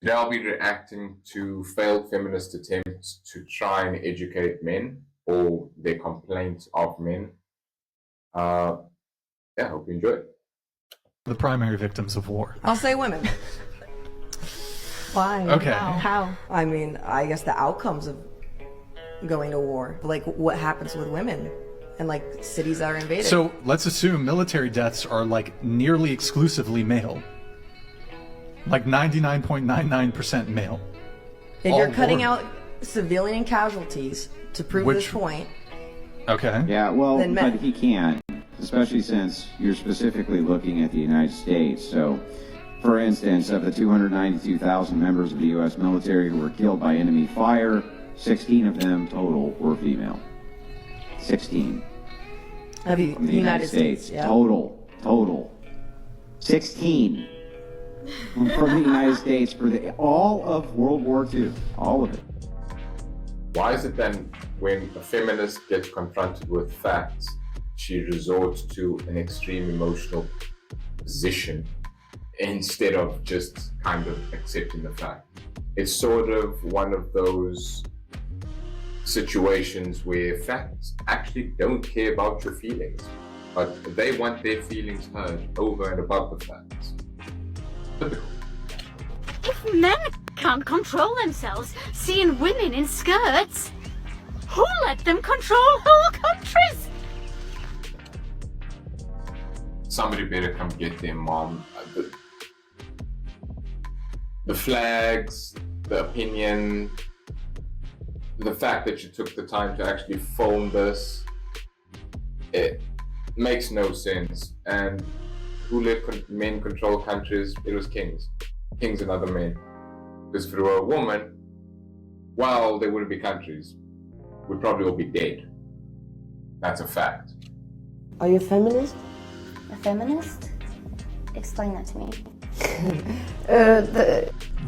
They'll be reacting to failed feminist attempts to try and educate men or their complaints of men. Yeah, hope you enjoy it. The primary victims of war. I'll say women. Why? Okay. How? I mean, I guess the outcomes of going to war, like what happens with women and like cities that are invaded. So let's assume military deaths are like nearly exclusively male. Like 99.99% male. if you're cutting out civilian casualties to prove this point. Okay. Yeah, well, Then but he can't, especially since you're specifically looking at the United States. So, for instance, of the 292,000 members of the U.S. military who were killed by enemy fire, 16 of them total were female. 16. Of the From the United States. yeah. Total. 16. From the United States for all of World War II. All of it. Why is it then when a feminist gets confronted with facts, she resorts to an extreme emotional position instead of just kind of accepting the fact? It's sort of one of those situations where facts actually don't care about your feelings, but they want their feelings heard over and above the facts. If men can't control themselves, seeing women in skirts, who let them control whole countries? Somebody better come get their mom. The flags, the opinion, the fact that you took the time to actually phone this, it makes no sense. And who let men control countries? It was kings. Kings and other men. Because if it were a woman, well, there wouldn't be countries. We'd probably all be dead. That's a fact. Are you a feminist? A feminist? Explain that to me.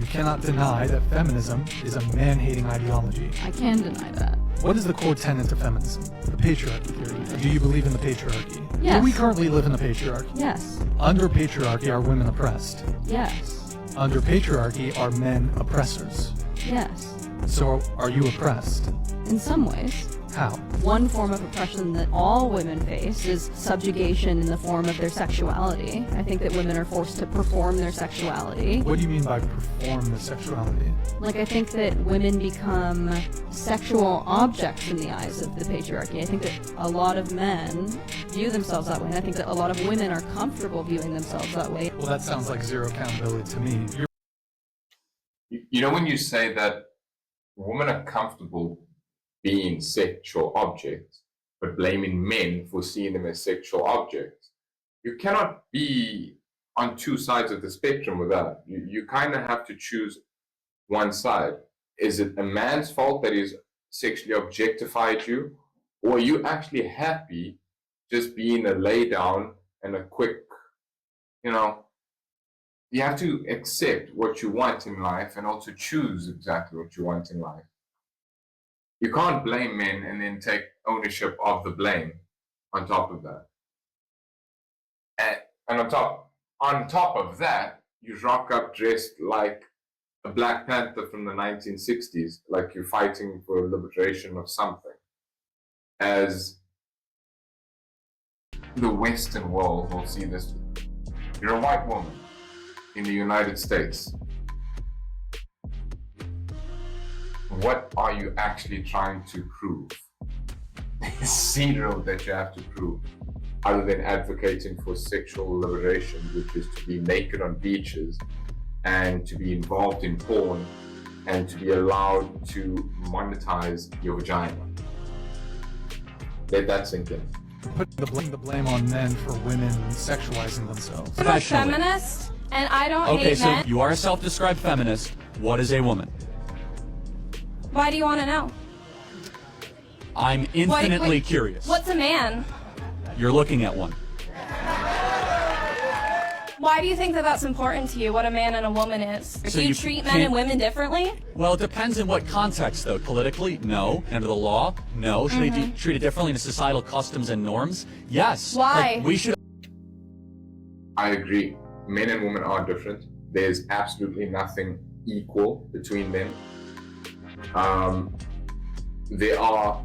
You cannot deny that feminism is a man-hating ideology. I can deny that. What is the core tenet of feminism? The patriarchy theory. Do you believe in the patriarchy? Yes. Do we currently live in the patriarchy? Yes. Under patriarchy, are women oppressed? Yes. Under patriarchy, are men oppressors? Yes. So are you oppressed? In some ways. How? One form of oppression that all women face is subjugation in the form of their sexuality. I think that women are forced to perform their sexuality. What do you mean by perform the sexuality? Like, I think that women become sexual objects in the eyes of the patriarchy. I think that a lot of men view themselves that way, and I think that a lot of women are comfortable viewing themselves that way. Well, that sounds like zero accountability to me. You know when you say that women are comfortable being sexual objects, but blaming men for seeing them as sexual objects, you cannot be on two sides of the spectrum with that. You kind of have to choose one side. Is it a man's fault that he's sexually objectified you, or are you actually happy just being a lay down and a quick, you have to accept what you want in life and also choose exactly what you want in life. You can't blame men and then take ownership of the blame on top of that. And on top of that, you rock up dressed like a Black Panther from the 1960s, like you're fighting for liberation of something. As the Western world will see this. You're a white woman in the United States. What are you actually trying to prove? There's zero that you have to prove, other than advocating for sexual liberation, which is to be naked on beaches and to be involved in porn and to be allowed to monetize your vagina. Let that sink in. Putting the blame on men for women sexualizing themselves. I'm a feminist, and I don't hate men. Okay, so you are a self-described feminist. What is a woman? Why do you want to know? I'm infinitely curious. What's a man? You're looking at one. Why do you think that that's important to you, what a man and a woman is? So Do you treat men and women differently? Well, it depends in what context, though. Politically, no. Under the law, no. Should they be treated differently in societal customs and norms? Yes. Why? Like, we should. I agree. Men and women are different. There's absolutely nothing equal between men. There are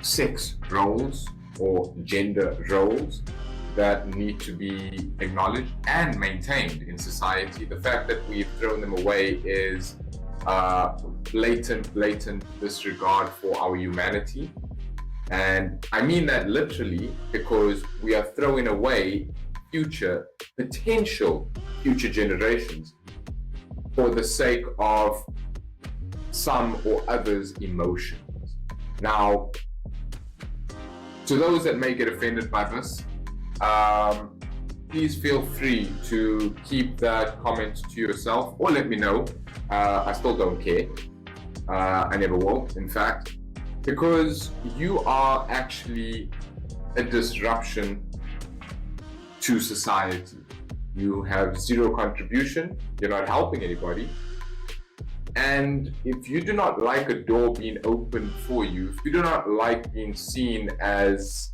sex roles or gender roles that need to be acknowledged and maintained in society. The fact that we've thrown them away is blatant disregard for our humanity. And I mean that literally, because we are throwing away potential future generations for the sake of some or others' emotions. Now, to those that may get offended by this, please feel free to keep that comment to yourself or let me know. I still don't care. I never will, in fact, because you are actually a disruption to society. You have zero contribution, you're not helping anybody. And if you do not like a door being opened for you, if you do not like being seen as,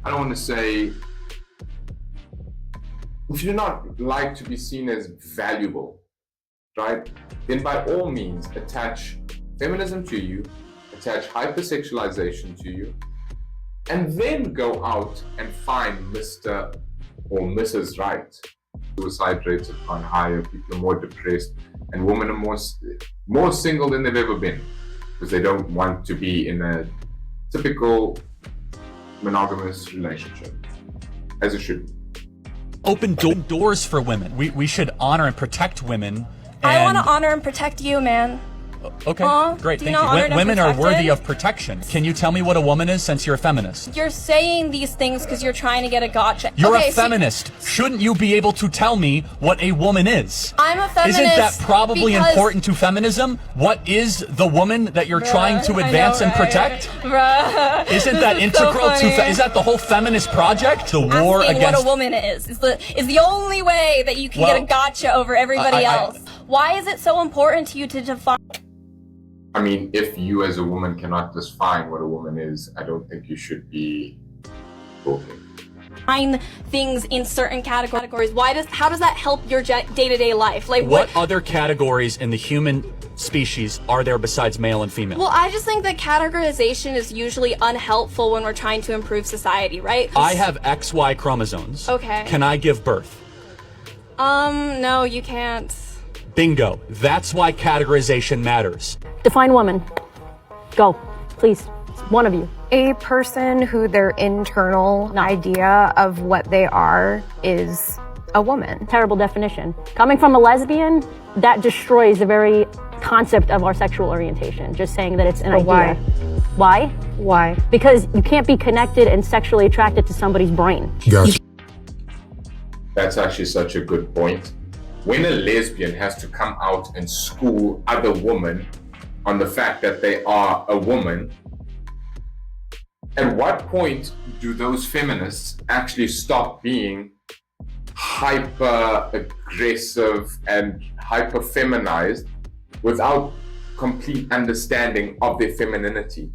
I don't want to say, if you do not like to be seen as valuable, right, then by all means attach feminism to you, attach hypersexualization to you, and then go out and find Mr. or Mrs. Right. Suicide rates have gone higher, people are more depressed, and women are more single than they've ever been because they don't want to be in a typical monogamous relationship, as it should be. Open doors for women. We should honor and protect women. I want to honor and protect you, man. Okay, great, thank you. Women are worthy of protection. Can you tell me what a woman is, since you're a feminist? You're saying these things because you're trying to get a gotcha. You're a feminist. Shouldn't you be able to tell me what a woman is? I'm a feminist. Isn't that probably important to feminism? What is the woman that you're trying to advance and protect? Isn't that integral to? Is that the whole feminist project? The war against what a woman is the only way that you can get a gotcha over everybody else. Why is it so important to you to define? I mean, if you as a woman cannot define what a woman is, I don't think you should be talking. Find things in certain categories. How does that help your day-to-day life? Like what other categories in the human species are there besides male and female? Well, I just think that categorization is usually unhelpful when we're trying to improve society, right? I have XY chromosomes. Okay. Can I give birth? No, you can't. Bingo. That's why categorization matters. Define woman. Go, please. One of you. A person who their internal idea of what they are is a woman. Terrible definition. Coming from a lesbian, that destroys the very concept of our sexual orientation. Just saying that it's an idea. Why? Why? Why? Because you can't be connected and sexually attracted to somebody's brain. Gotcha. That's actually such a good point. When a lesbian has to come out and school other women on the fact that they are a woman, at what point do those feminists actually stop being hyper aggressive and hyper feminized without complete understanding of their femininity?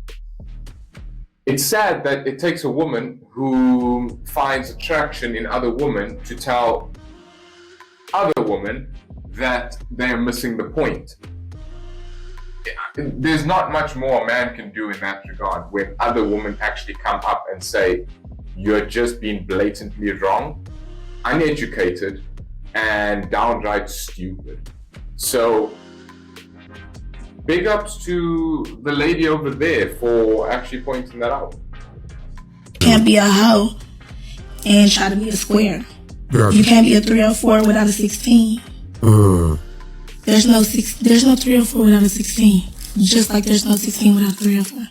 It's sad that it takes a woman who finds attraction in other women to tell other women that they're missing the point. There's not much more a man can do in that regard when other women actually come up and say, you're just being blatantly wrong, uneducated, and downright stupid. So, big ups to the lady over there for actually pointing that out. Can't be a hoe and try to be a square. You can't be a 3 or 4 without a 16. There's no 3 or 4 without a 16. Just like there's no 16 without 3 or 4.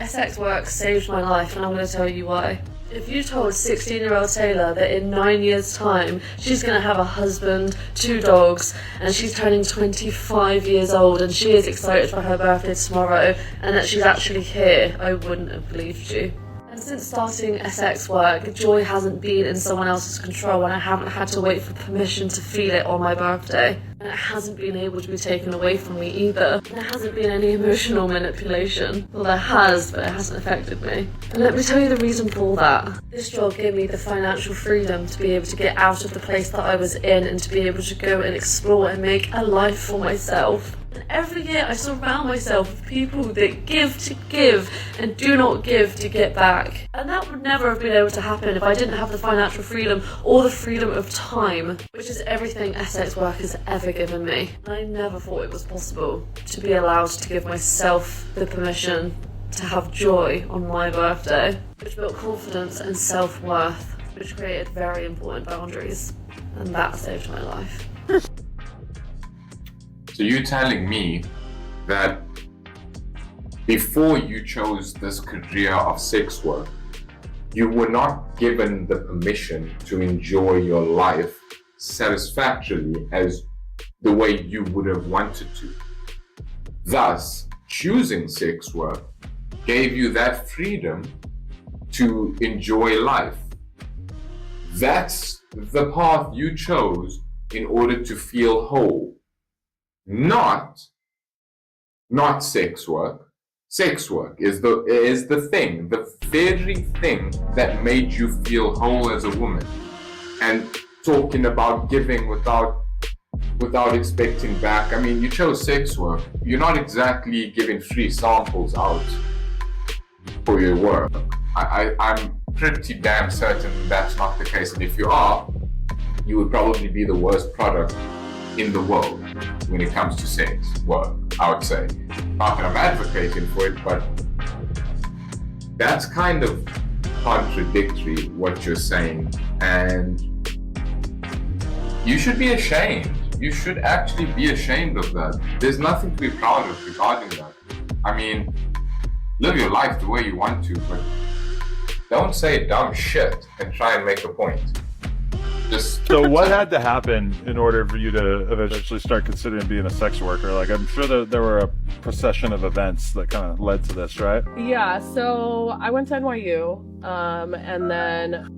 Sex work saved my life, and I'm going to tell you why. If you told 16-year-old Taylor that in 9 years' time she's going to have a husband, 2 dogs, and she's turning 25 years old and she is excited for her birthday tomorrow and that she's actually here, I wouldn't have believed you. And since starting sex work, joy hasn't been in someone else's control, and I haven't had to wait for permission to feel it on my birthday. And it hasn't been able to be taken away from me either. There hasn't been any emotional manipulation. Well, there has, but it hasn't affected me. And let me tell you the reason for that. This job gave me the financial freedom to be able to get out of the place that I was in and to be able to go and explore and make a life for myself. And every year I surround myself with people that give to give and do not give to get back. And that would never have been able to happen if I didn't have the financial freedom or the freedom of time, which is everything sex work has ever given me. And I never thought it was possible to be allowed to give myself the permission to have joy on my birthday, which built confidence and self-worth, which created very important boundaries. And that saved my life. So you're telling me that before you chose this career of sex work, you were not given the permission to enjoy your life satisfactorily as the way you would have wanted to. Thus, choosing sex work gave you that freedom to enjoy life. That's the path you chose in order to feel whole. Not sex work. Sex work is the thing, the very thing that made you feel whole as a woman. And talking about giving without expecting back. I mean, you chose sex work. You're not exactly giving free samples out for your work. I'm pretty damn certain that's not the case. And if you are, you would probably be the worst product in the world when it comes to sex work, I would say. Not that I'm advocating for it, but that's kind of contradictory what you're saying, and you should be ashamed. You should actually be ashamed of that. There's nothing to be proud of regarding that. I mean, live your life the way you want to, but don't say dumb shit and try and make a point. So what had to happen in order for you to eventually start considering being a sex worker? Like, I'm sure that there were a procession of events that kind of led to this, right? Yeah, so I went to NYU, and then...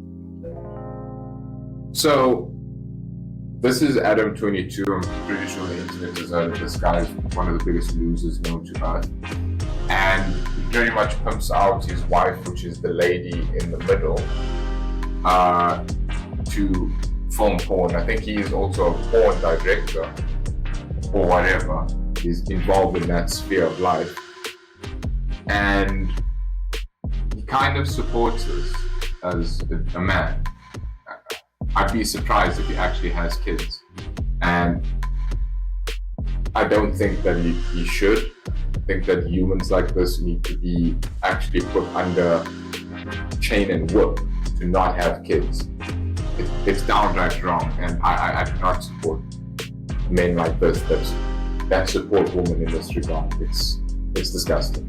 So, this is Adam 22. I'm pretty sure the internet has heard of this guy. Is one of the biggest losers known to Earth. And he very much pumps out his wife, which is the lady in the middle, to film porn. I think he is also a porn director or whatever. He's involved in that sphere of life. And he kind of supports us as a man. I'd be surprised if he actually has kids. And I don't think that he should. I think that humans like this need to be actually put under chain and whip to not have kids. It's downright wrong, and I do not support men like this that support women in this regard. It's disgusting.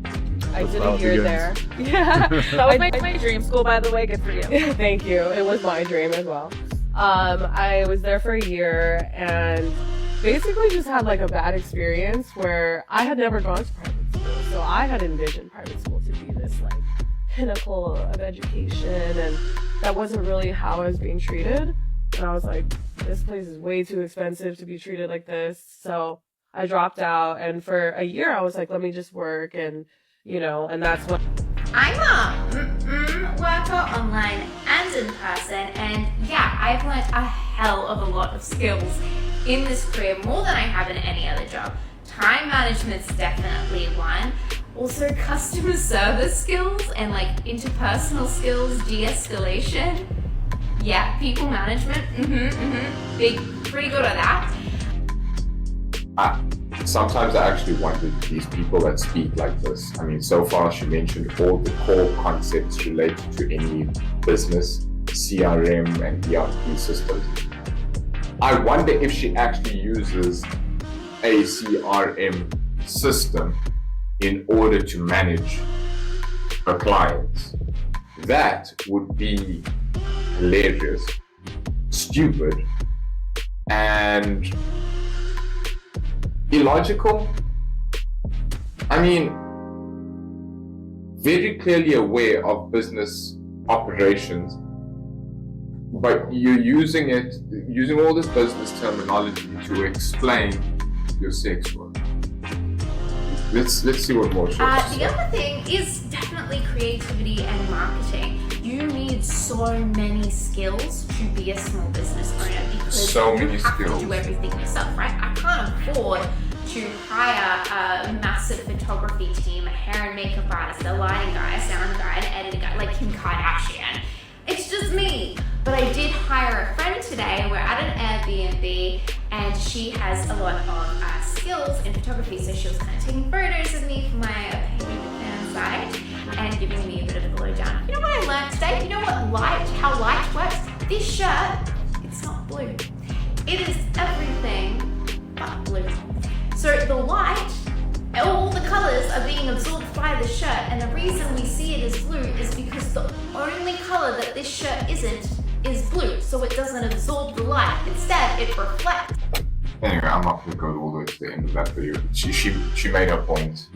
I did a year there. Yeah, that was my dream school, by the way. Good for you. Thank you. It was my dream as well. I was there for a year and basically just had like a bad experience where I had never gone to private school, so I had envisioned private school to be this like pinnacle of education, and that wasn't really how I was being treated. And I was like, this place is way too expensive to be treated like this. So I dropped out, and for a year I was like, let me just work, and and that's what. I'm a worker online and in person, and yeah, I've learned a hell of a lot of skills in this career, more than I have in any other job. Time management's definitely one. Also customer service skills and like interpersonal skills, de-escalation. Yeah, people management, pretty good at that. Sometimes I actually wonder these people that speak like this. I mean, so far she mentioned all the core concepts related to any business, CRM and ERP systems. I wonder if she actually uses a CRM system in order to manage her clients. That would be hilarious, stupid, and illogical. I mean, very clearly aware of business operations, but you're using all this business terminology to explain your sex work. Let's see what more shows. The other thing is definitely creativity and marketing. You need so many skills to be a small business owner because you have to do everything yourself, right? I can't afford to hire a massive photography team, a hair and makeup artist, a lighting guy, a sound guy, an editor guy, like Kim Kardashian. It's just me. But I did hire a friend today. We're at an Airbnb and she has a lot of skills in photography. So she was kind of taking photos of me for my opinion fan site and giving me a bit of a blowdown. You know what I learned today? You know how light works? This shirt, it's not blue. It is everything but blue. So the light, all the colors are being absorbed by the shirt, and the reason we see it as blue is because the only color that this shirt isn't is blue, so it doesn't absorb the light. Instead, it reflects. Anyway, I'm not going to go all the way to the end of that video. She made her point.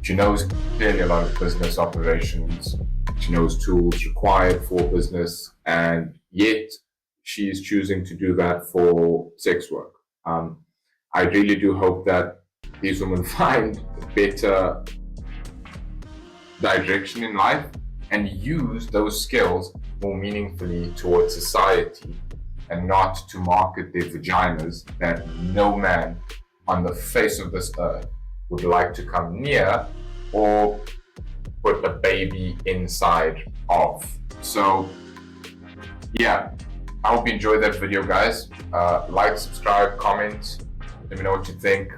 She knows clearly a lot of business operations. She knows tools required for business, and yet she is choosing to do that for sex work. I really do hope that these women find a better direction in life and use those skills more meaningfully towards society and not to market their vaginas that no man on the face of this earth would like to come near or put a baby inside of. So yeah, I hope you enjoyed that video, guys. Like, subscribe, comment, let me know what you think.